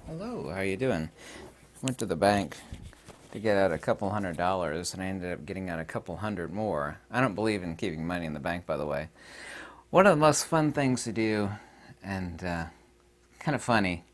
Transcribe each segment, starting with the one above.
Hello, how you doing? Went to the bank to get out a couple $100s, and I ended up getting out a couple hundred more. I don't believe in keeping money in the bank, by the way. One of the most fun things to do, and kind of funny,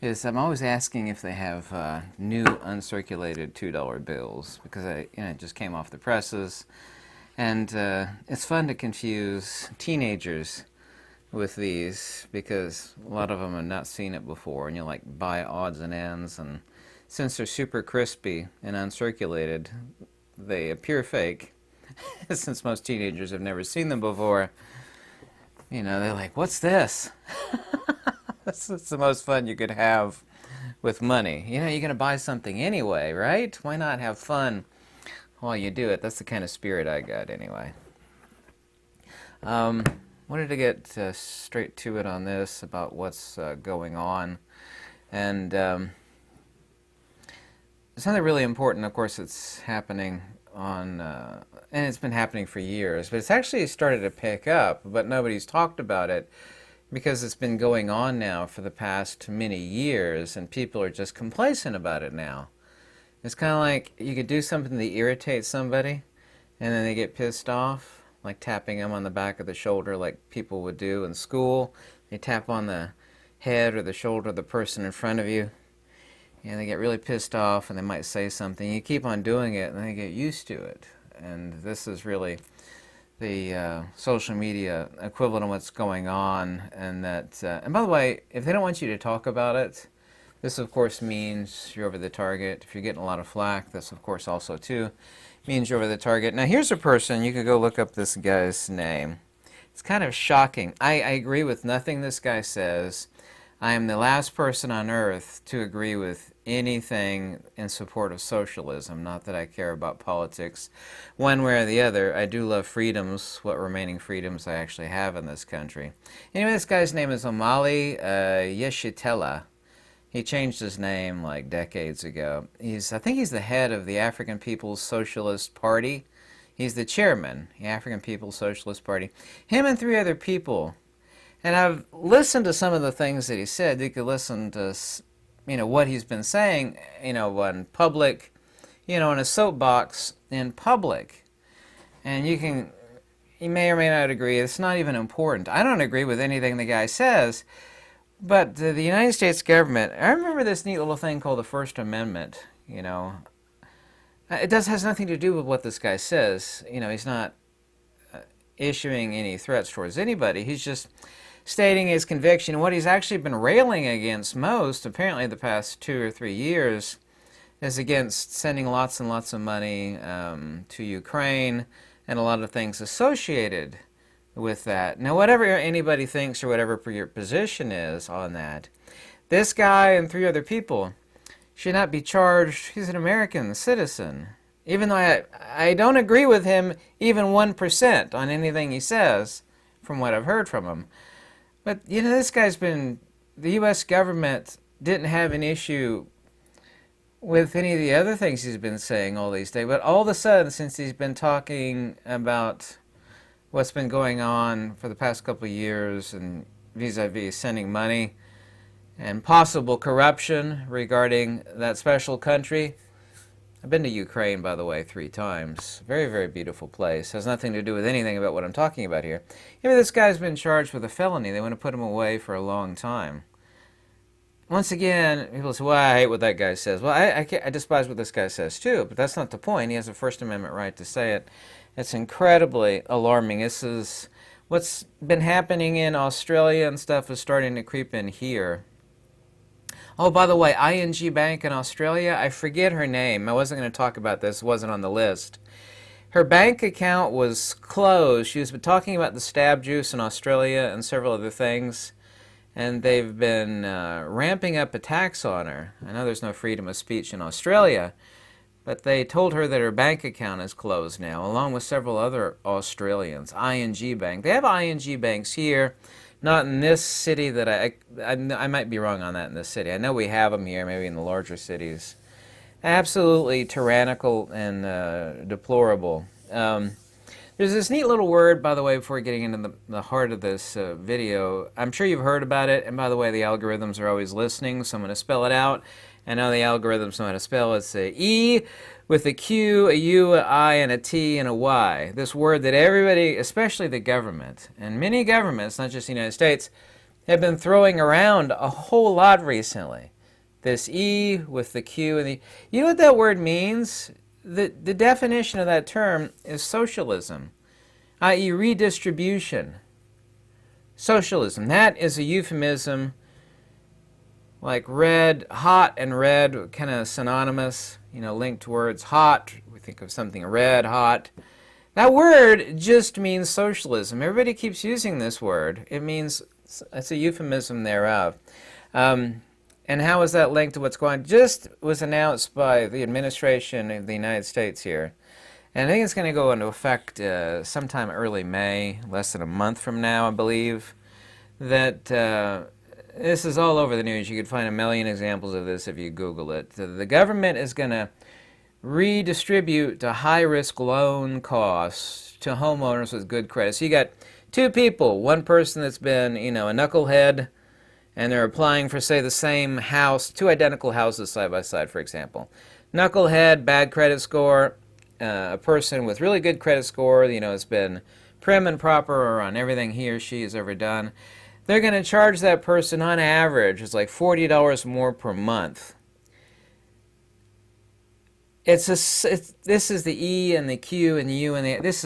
is I'm always asking if they have new uncirculated $2 bills, because it just came off the presses, and it's fun to confuse teenagers with these because a lot of them have not seen it before, and you like buy odds and ends, and since they're super crispy and uncirculated, they appear fake. Since most teenagers have never seen them before, they're like, what's this? That's the most fun you could have with money. You're going to buy something anyway, right? Why not have fun while you do it? That's the kind of spirit I got anyway. Wanted to get straight to it on this about what's going on. And something really important, of course, it's happening on, and it's been happening for years, but it's actually started to pick up, but nobody's talked about it because it's been going on now for the past many years, and people are just complacent about it now. It's kind of like you could do something that irritates somebody, and then they get pissed off, like tapping them on the back of the shoulder like people would do in school. They tap on the head or the shoulder of the person in front of you, and they get really pissed off, and they might say something. You keep on doing it, and they get used to it. And this is really the social media equivalent of what's going on. And that, and by the way, if they don't want you to talk about it, this of course means you're over the target. If you're getting a lot of flack, this of course also too means you're over the target. Now here's a person, you could go look up this guy's name. It's kind of shocking. I agree with nothing this guy says. I am the last person on earth to agree with anything in support of socialism. Not that I care about politics one way or the other. I do love freedoms, what remaining freedoms I actually have in this country. Anyway, this guy's name is Omali Yeshitela. He changed his name like decades ago. I think he's the head of the African People's Socialist Party. He's the chairman, the African People's Socialist Party. Him and 3 other people. And I've listened to some of the things that he said. You could listen to, what he's been saying, in public, in a soapbox in public. And you may or may not agree. It's not even important. I don't agree with anything the guy says. But the United States government, I remember this neat little thing called the First Amendment, It has nothing to do with what this guy says. He's not issuing any threats towards anybody. He's just stating his conviction. What he's actually been railing against most, apparently the past 2 or 3 years, is against sending lots and lots of money to Ukraine and a lot of things associated with that. Now, whatever anybody thinks or whatever your position is on that, this guy and 3 other people should not be charged. He's an American citizen. Even though I don't agree with him even 1% on anything he says from what I've heard from him. But, this guy's the U.S. government didn't have an issue with any of the other things he's been saying all these days. But all of a sudden, since he's been talking about what's been going on for the past couple of years and vis-a-vis sending money and possible corruption regarding that special country. I've been to Ukraine, by the way, 3 times. Very, very beautiful place. Has nothing to do with anything about what I'm talking about here. This guy's been charged with a felony. They want to put him away for a long time. Once again, people say, well, I hate what that guy says. Well, I despise what this guy says too, but that's not the point. He has a First Amendment right to say it. It's incredibly alarming. This is what's been happening in Australia, and stuff is starting to creep in here. Oh, by the way, ING Bank in Australia, I forget her name. I wasn't going to talk about this. It wasn't on the list. Her bank account was closed. She was talking about the stab juice in Australia and several other things, and they've been ramping up attacks on her. I know there's no freedom of speech in Australia, but they told her that her bank account is closed now, along with several other Australians. ING Bank. They have ING banks here, not in this city. That I might be wrong on that in this city. I know we have them here, maybe in the larger cities. Absolutely tyrannical and deplorable. The There's this neat little word, by the way, before getting into the heart of this video. I'm sure you've heard about it, and by the way, the algorithms are always listening, so I'm going to spell it out. And now the algorithms know how to spell it. It's a E with a Q, a U, an I, and a T, and a Y. This word that everybody, especially the government, and many governments, not just the United States, have been throwing around a whole lot recently. This E with the Q and the... You know what that word means? The definition of that term is socialism, i.e. redistribution. Socialism. That is a euphemism, like red, hot and red, kind of synonymous, linked words. Hot, we think of something red, hot. That word just means socialism. Everybody keeps using this word. It means, it's a euphemism thereof. And how is that linked to what's going on? Just was announced by the administration of the United States here. And I think it's going to go into effect sometime early May, less than a month from now, I believe. That this is all over the news. You could find a million examples of this if you Google it. The government is going to redistribute the high-risk loan costs to homeowners with good credit. So you got two people, one person that's been, a knucklehead, and they're applying for, say, the same house, two identical houses side by side, for example. Knucklehead, bad credit score, a person with really good credit score, has been prim and proper on everything he or she has ever done. They're going to charge that person on average, it's like $40 more per month. This is the E and the Q and the U and the... This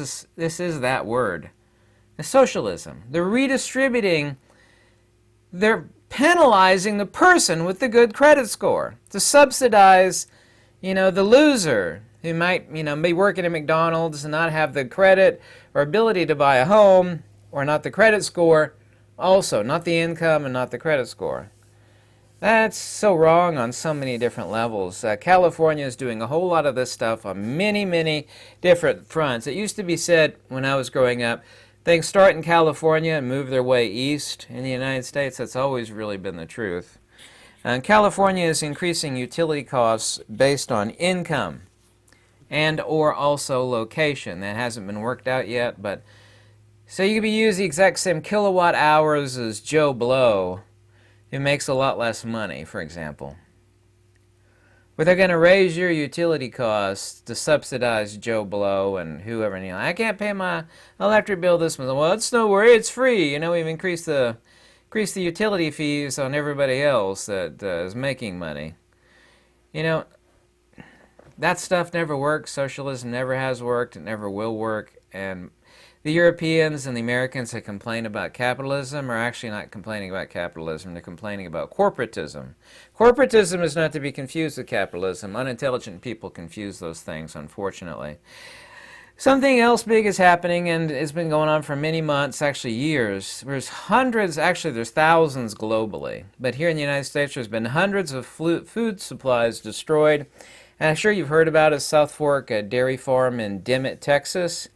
is that word. It's socialism. They're redistributing... They're penalizing the person with the good credit score to subsidize, the loser who might, be working at McDonald's and not have the credit or ability to buy a home, or not the credit score, also, not the income and not the credit score. That's so wrong on so many different levels. California is doing a whole lot of this stuff on many, many different fronts. It used to be said when I was growing up, things start in California and move their way east in the United States. That's always really been the truth. California is increasing utility costs based on income and or also location. That hasn't been worked out yet, but so you could be using the exact same kilowatt hours as Joe Blow, who makes a lot less money, for example. But they're going to raise your utility costs to subsidize Joe Blow and whoever. I can't pay my electric bill this month. Well, it's no worry, it's free. We've increased the utility fees on everybody else that is making money. That stuff never works. Socialism never has worked. It never will work. And the Europeans and the Americans that complain about capitalism are actually not complaining about capitalism. They're complaining about corporatism. Corporatism is not to be confused with capitalism. Unintelligent people confuse those things, unfortunately. Something else big is happening, and it's been going on for many months, actually years. There's hundreds, actually there's thousands globally. But here in the United States, there's been hundreds of food supplies destroyed. And I'm sure you've heard about it, South Fork Dairy Farm in Dimmitt, Texas.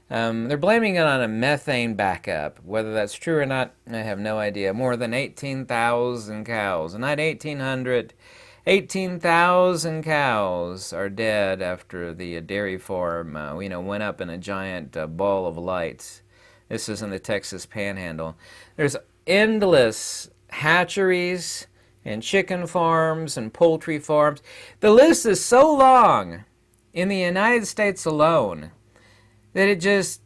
They're blaming it on a methane backup. Whether that's true or not, I have no idea. More than 18,000 cows, not 1,800, 18,000 cows are dead after the dairy farm, went up in a giant ball of light. This is in the Texas Panhandle. There's endless hatcheries and chicken farms and poultry farms. The list is so long in the United States alone that it just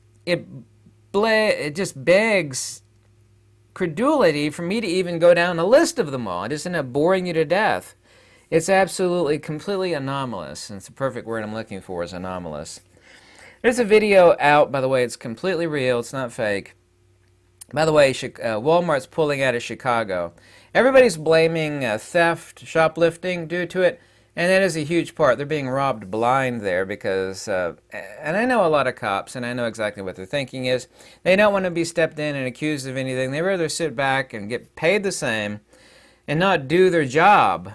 begs credulity for me to even go down the list of them all. I just end up boring you to death. It's absolutely, completely anomalous. And it's the perfect word I'm looking for, is anomalous. There's a video out, by the way, it's completely real, it's not fake. By the way, Walmart's pulling out of Chicago. Everybody's blaming theft, shoplifting due to it. And that is a huge part. They're being robbed blind there because, and I know a lot of cops, and I know exactly what their thinking is. They don't want to be stepped in and accused of anything. They rather sit back and get paid the same and not do their job.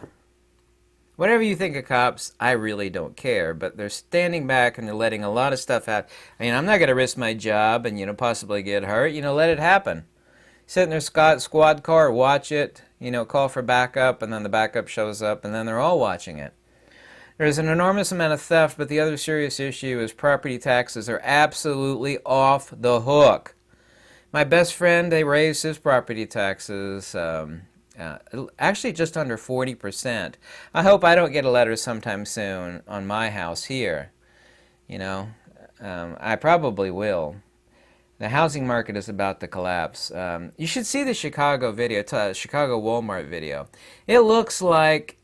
Whatever you think of cops, I really don't care. But they're standing back and they're letting a lot of stuff happen. I'm not going to risk my job and, possibly get hurt. Let it happen. Sit in their squad car, watch it, call for backup, and then the backup shows up, and then they're all watching it. There's an enormous amount of theft, but the other serious issue is property taxes are absolutely off the hook. My best friend, they raised his property taxes actually just under 40%. I hope I don't get a letter sometime soon on my house here. You know, I probably will. The housing market is about to collapse. You should see the Chicago video, Chicago Walmart video. It looks like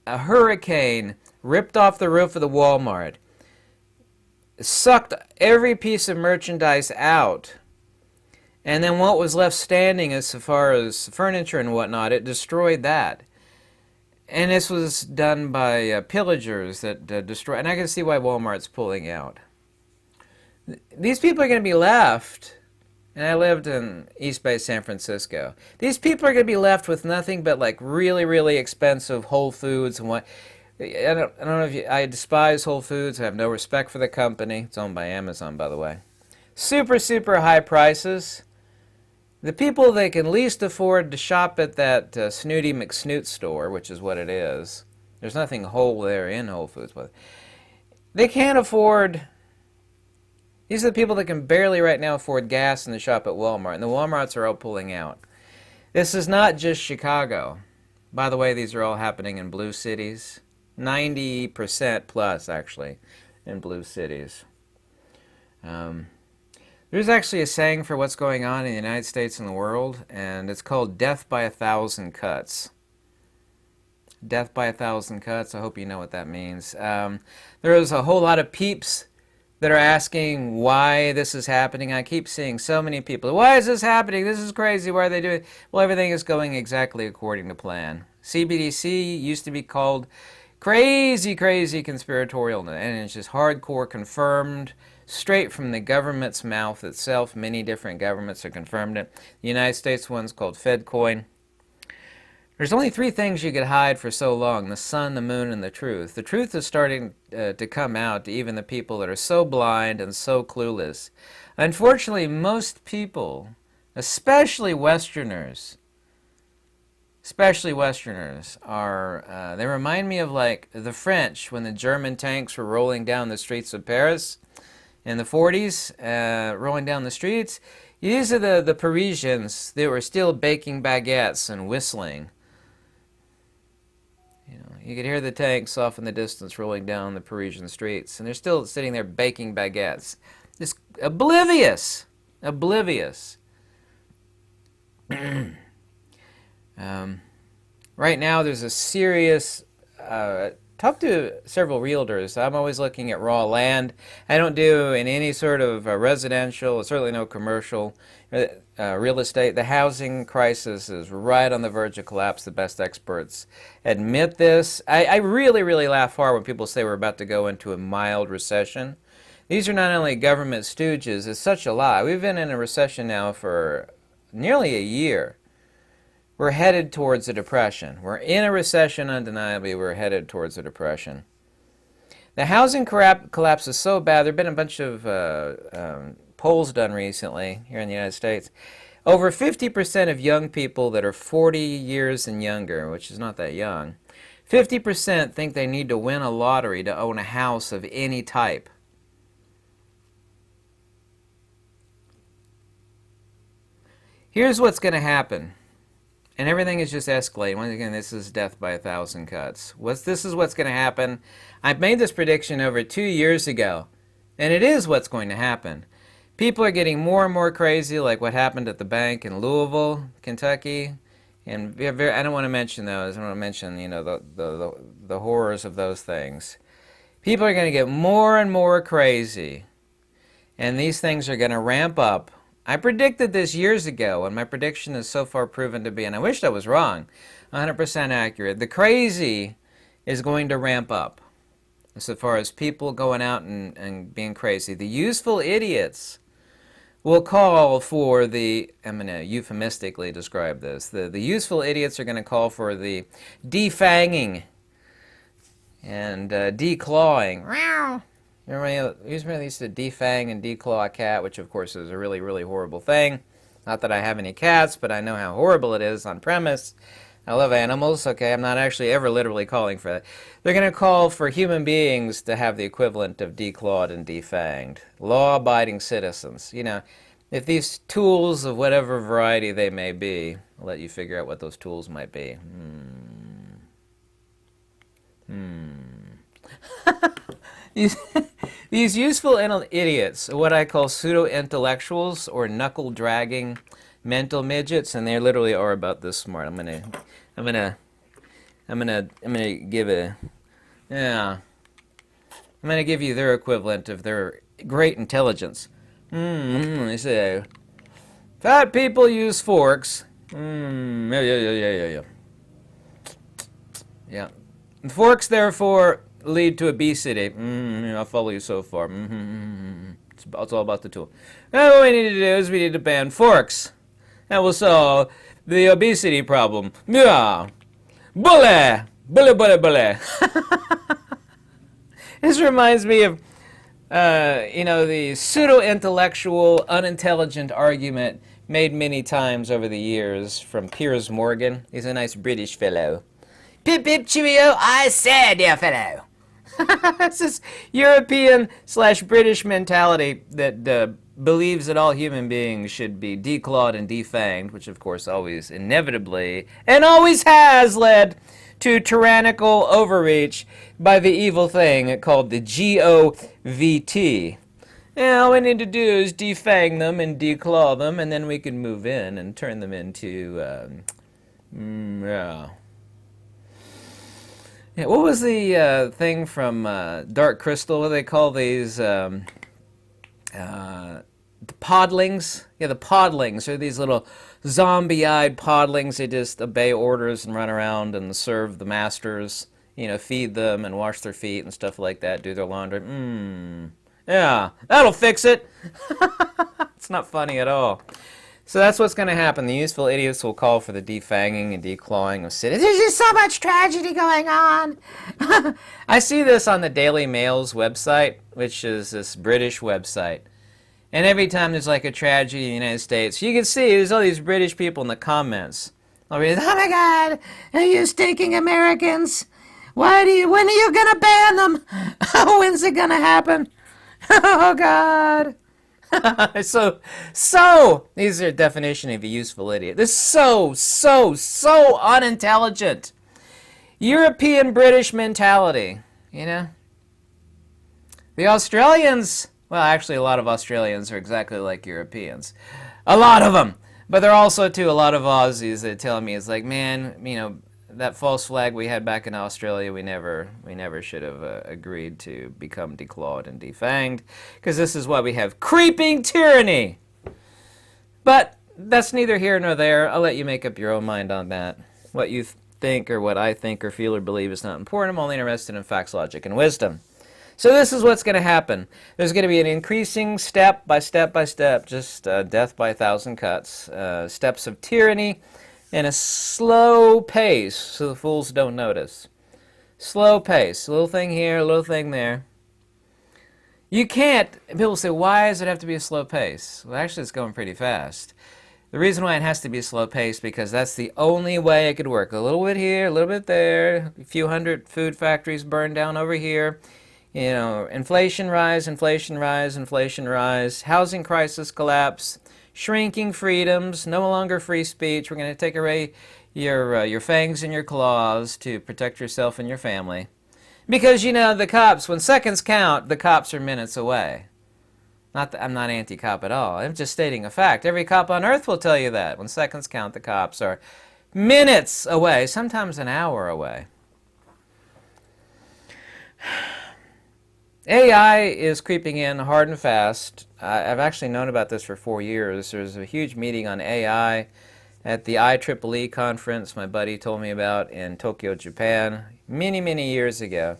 a hurricane ripped off the roof of the Walmart, sucked every piece of merchandise out, and then what was left standing as far as furniture and whatnot, it destroyed that. And this was done by pillagers that destroy. And I can see why Walmart's pulling out. These people are going to be left, and I lived in East Bay, San Francisco. These people are going to be left with nothing but like really, really expensive Whole Foods and what. I don't know if I despise Whole Foods. I have no respect for the company. It's owned by Amazon, by the way. Super, super high prices. The people that can least afford to shop at that Snooty McSnoot store, which is what it is. There's nothing whole there in Whole Foods, but they can't afford. These are the people that can barely right now afford gas in the shop at Walmart, and the Walmarts are all pulling out. This is not just Chicago. By the way, these are all happening in blue cities. 90% plus, actually, in blue cities. There's actually a saying for what's going on in the United States and the world, and it's called death by 1,000 cuts. Death by 1,000 cuts. I hope you know what that means. There's a whole lot of peeps that are asking why this is happening. I keep seeing so many people. Why is this happening? This is crazy. Why are they doing it? Well, everything is going exactly according to plan. CBDC used to be called crazy, crazy conspiratorial, and it's just hardcore confirmed straight from the government's mouth itself. Many different governments have confirmed it. The United States one's called FedCoin. There's only three things you could hide for so long: the sun, the moon, and the truth. The truth is starting to come out to even the people that are so blind and so clueless. Unfortunately, most people, especially Westerners, are, they remind me of like the French when the German tanks were rolling down the streets of Paris in the 40s, rolling down the streets. These are the Parisians. They were still baking baguettes and whistling. You know, you could hear the tanks off in the distance rolling down the Parisian streets, and they're still sitting there baking baguettes. Just oblivious. Oblivious. Right now there's a serious... talk to several realtors. I'm always looking at raw land. I don't do in any sort of residential, certainly no commercial real estate. The housing crisis is right on the verge of collapse. The best experts admit this. I really, really laugh hard when people say we're about to go into a mild recession. These are not only government stooges, it's such a lie. We've been in a recession now for nearly a year. We're headed towards a depression. We're in a recession, undeniably. We're headed towards a depression. The housing collapse is so bad. There have been a bunch of polls done recently here in the United States. Over 50% of young people that are 40 years and younger, which is not that young, 50% think they need to win a lottery to own a house of any type. Here's what's going to happen. And everything is just escalating. Once again, this is death by 1,000 cuts. This is what's going to happen. I made this prediction over 2 years ago, and it is what's going to happen. People are getting more and more crazy, like what happened at the bank in Louisville, Kentucky. And I don't want to mention those. I don't want to mention, you know, the horrors of those things. People are going to get more and more crazy, and these things are going to ramp up. I predicted this years ago, and my prediction is so far proven to be, and I wish I was wrong, 100% accurate. The crazy is going to ramp up as far as people going out and being crazy. The useful idiots will call for the, I'm going to euphemistically describe this, the useful idiots are going to call for the defanging and declawing. Remember they used to defang and declaw a cat, which of course is a really, really horrible thing. Not that I have any cats, but I know how horrible it is on premise. I love animals. Okay, I'm not actually ever literally calling for that. They're going to call for human beings to have the equivalent of declawed and defanged. Law-abiding citizens. You know, if these tools of whatever variety they may be, I'll let you figure out what those tools might be. These, these useful idiots, what I call pseudo-intellectuals or knuckle-dragging mental midgets, and they literally are about this smart. I'm gonna give a, yeah, I'm gonna give you their equivalent of their great intelligence. They say, fat people use forks. Yeah. Yeah. And forks, therefore, lead to obesity. I'll follow you so far. It's all about the tool. Now, what we need to do is we need to ban forks. That will solve the obesity problem. Yeah. Bully! Bully. This reminds me of, the pseudo-intellectual, unintelligent argument made many times over the years from Piers Morgan. He's a nice British fellow. Pip pip cheerio, I said, dear fellow. It's this European/British mentality that believes that all human beings should be declawed and defanged, which of course always inevitably and always has led to tyrannical overreach by the evil thing called the GOVT. And all we need to do is defang them and declaw them, and then we can move in and turn them into, Yeah, what was the thing from Dark Crystal? What do they call these? The podlings? Yeah, the podlings are these little zombie-eyed podlings. They just obey orders and run around and serve the masters, feed them and wash their feet and stuff like that, do their laundry. Yeah, that'll fix it. It's not funny at all. So that's what's going to happen. The useful idiots will call for the defanging and declawing of cities. There's just so much tragedy going on. I see this on the Daily Mail's website, which is this British website. And every time there's like a tragedy in the United States, you can see there's all these British people in the comments. They'll be, oh my God, are you stinking Americans? When are you going to ban them? When's it going to happen? Oh God. So, these are a definition of a useful idiot. This is so unintelligent. European British mentality, The Australians, well, actually a lot of Australians are exactly like Europeans. A lot of them. But there are also, too, a lot of Aussies that tell me, it's like, man, that false flag we had back in Australia, we never should have agreed to become declawed and defanged, because this is why we have creeping tyranny. But that's neither here nor there. I'll let you make up your own mind on that. What you think or what I think or feel or believe is not important. I'm only interested in facts, logic, and wisdom. So this is what's going to happen. There's going to be an increasing step by step, just death by 1,000 cuts, steps of tyranny, and a slow pace so the fools don't notice. Slow pace. A little thing here, a little thing there. You can't, people say, why does it have to be a slow pace? Well, actually, it's going pretty fast. The reason why it has to be a slow pace, because that's the only way it could work. A little bit here, a little bit there, a few hundred food factories burned down over here. Inflation rise, housing crisis collapse, shrinking freedoms, no longer free speech. We're going to take away your fangs and your claws to protect yourself and your family. Because, the cops, when seconds count, the cops are minutes away. I'm not anti-cop at all. I'm just stating a fact. Every cop on earth will tell you that. When seconds count, the cops are minutes away, sometimes an hour away. AI is creeping in hard and fast. I've actually known about this for 4 years. There's a huge meeting on AI at the IEEE conference my buddy told me about in Tokyo, Japan, many, many years ago.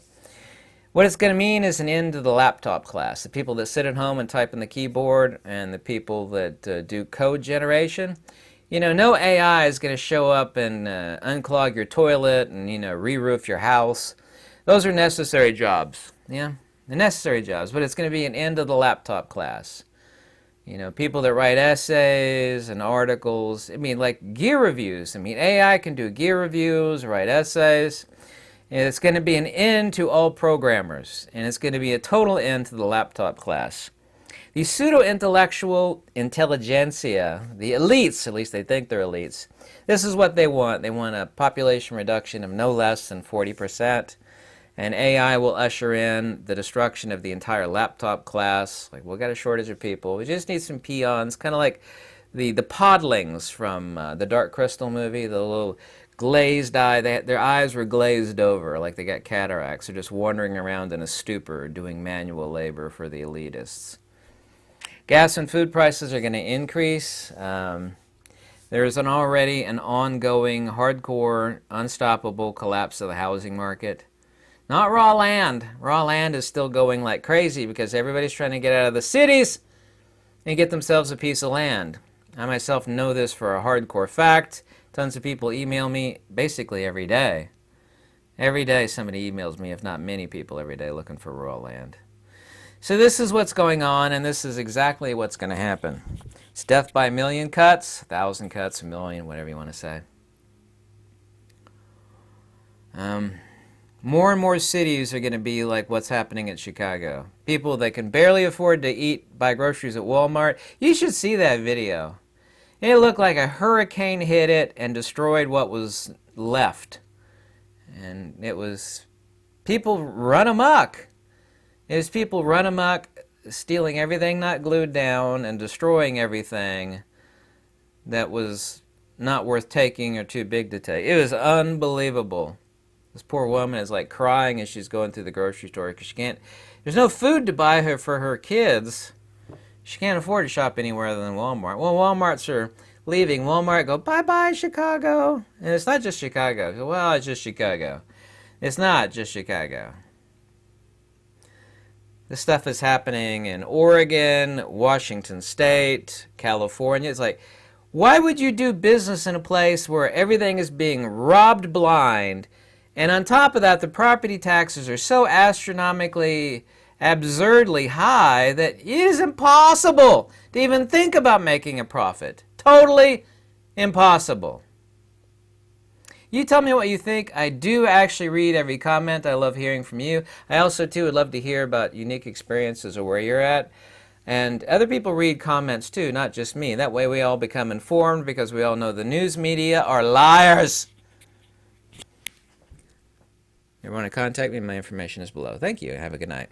What it's going to mean is an end to the laptop class. The people that sit at home and type on the keyboard and the people that do code generation. No AI is going to show up and unclog your toilet and, re-roof your house. Those are necessary jobs, yeah? The necessary jobs, but it's going to be an end of the laptop class. You know, people that write essays and articles. I mean, like gear reviews. I mean, AI can do gear reviews, write essays. And it's going to be an end to all programmers, and it's going to be a total end to the laptop class. The pseudo-intellectual intelligentsia, the elites, at least they think they're elites, this is what they want. They want a population reduction of no less than 40%, and AI will usher in the destruction of the entire laptop class. Like, we've got a shortage of people. We just need some peons, kind of like the podlings from the Dark Crystal movie, the little glazed eye. Their eyes were glazed over, like they got cataracts. They're just wandering around in a stupor, doing manual labor for the elitists. Gas and food prices are going to increase. There is already an ongoing, hardcore, unstoppable collapse of the housing market. Not raw land. Raw land is still going like crazy because everybody's trying to get out of the cities and get themselves a piece of land. I myself know this for a hardcore fact. Tons of people email me basically every day. Every day somebody emails me, if not many people every day, looking for raw land. So this is what's going on, and this is exactly what's going to happen. It's death by a million cuts, 1,000 cuts, a million, whatever you want to say. More and more cities are going to be like what's happening at Chicago. People that can barely afford to buy groceries at Walmart. You should see that video. It looked like a hurricane hit it and destroyed what was left. And it was people run amok. It was people run amok, stealing everything not glued down and destroying everything that was not worth taking or too big to take. It was unbelievable. This poor woman is like crying as she's going through the grocery store because there's no food to buy her for her kids. She can't afford to shop anywhere other than Walmart. Well, Walmarts are leaving. Walmart go, bye-bye, Chicago. And it's not just Chicago. Well, it's just Chicago. It's not just Chicago. This stuff is happening in Oregon, Washington State, California. It's like, why would you do business in a place where everything is being robbed blind? And on top of that, the property taxes are so astronomically, absurdly high that it is impossible to even think about making a profit. Totally impossible. You tell me what you think. I do actually read every comment. I love hearing from you. I also, too, would love to hear about unique experiences or where you're at. And other people read comments, too, not just me. That way we all become informed because we all know the news media are liars. If you want to contact me, my information is below. Thank you. Have a good night.